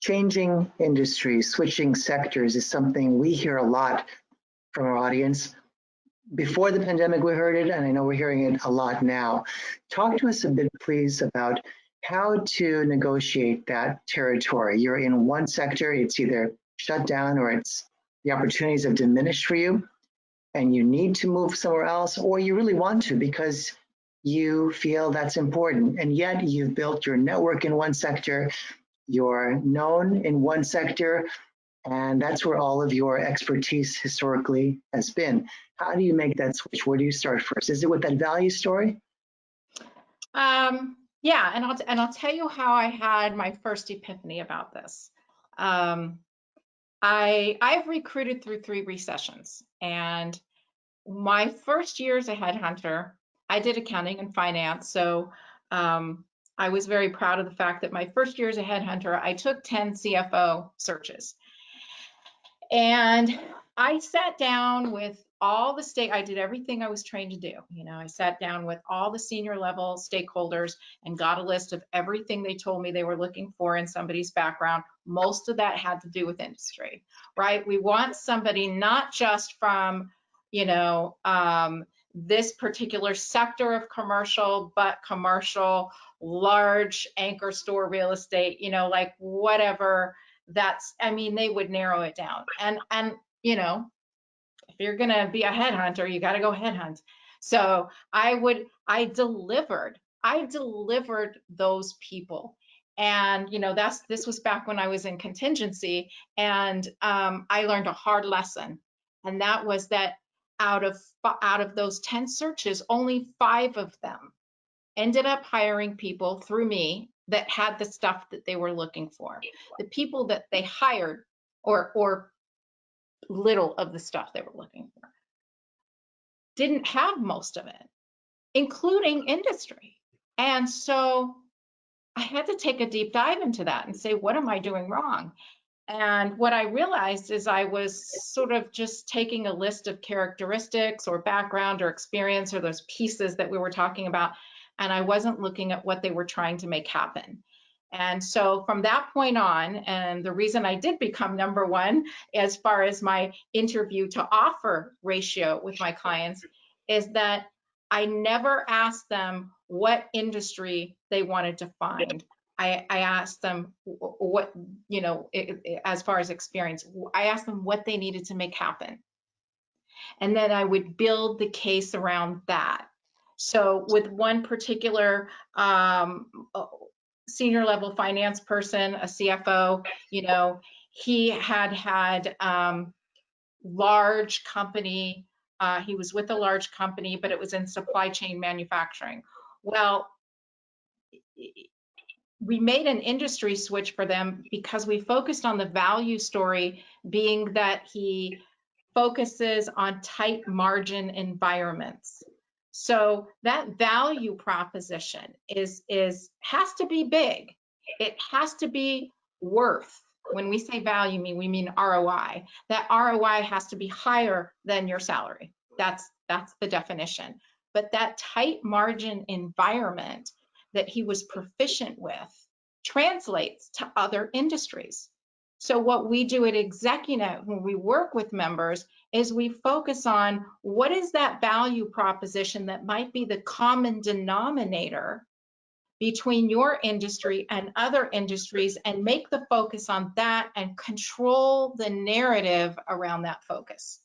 changing industries, switching sectors is something we hear a lot from our audience. Before the pandemic, we heard it, and I know we're hearing it a lot now. Talk to us a bit, please, about how to negotiate that territory. You're in one sector, it's either shut down or it's the opportunities have diminished for you, and you need to move somewhere else, or you really want to because you feel that's important. And yet you've built your network in one sector, you're known in one sector, and that's where all of your expertise historically has been. How do you make that switch? Where do you start first? Is it with that value story? Yeah, and I'll tell you how I had my first epiphany about this. I've recruited through 3 recessions, and my first year as a headhunter, I did accounting and finance, so I was very proud of the fact that my first year as a headhunter, I took 10 CFO searches. And I sat down with all the I did everything I was trained to do. You know, I sat down with all the senior level stakeholders and got a list of everything they told me they were looking for in somebody's background. Most of that had to do with industry, right? We want somebody not just from, you know, this particular sector of commercial, but commercial, large anchor store real estate, you know, like whatever. That's, I mean, they would narrow it down. And you know, if you're gonna be a headhunter, you got to go headhunt. So I delivered those people. And you know, this was back when I was in contingency, and I learned a hard lesson, and that was that out of those 10 searches, only 5 of them ended up hiring people through me that had the stuff that they were looking for. The people that they hired, or little of the stuff they were looking for, didn't have most of it, including industry. And so I had to take a deep dive into that and say, what am I doing wrong? And what I realized is I was sort of just taking a list of characteristics or background or experience or those pieces that we were talking about, and I wasn't looking at what they were trying to make happen. And so from that point on, and the reason I did become #1 as far as my interview to offer ratio with my clients is that I never asked them what industry they wanted to find. I asked them what, you know, as far as experience, I asked them what they needed to make happen. And then I would build the case around that. So with one particular senior level finance person, a CFO, you know, he had large company, he was with a large company, but it was in supply chain manufacturing. Well, we made an industry switch for them because we focused on the value story being that he focuses on tight margin environments. So that value proposition has to be big. It has to be worth. When we say value, we mean ROI. That ROI has to be higher than your salary. That's the definition. But that tight margin environment that he was proficient with translates to other industries. So what we do at Execunet when we work with members is we focus on what is that value proposition that might be the common denominator between your industry and other industries, and make the focus on that and control the narrative around that focus.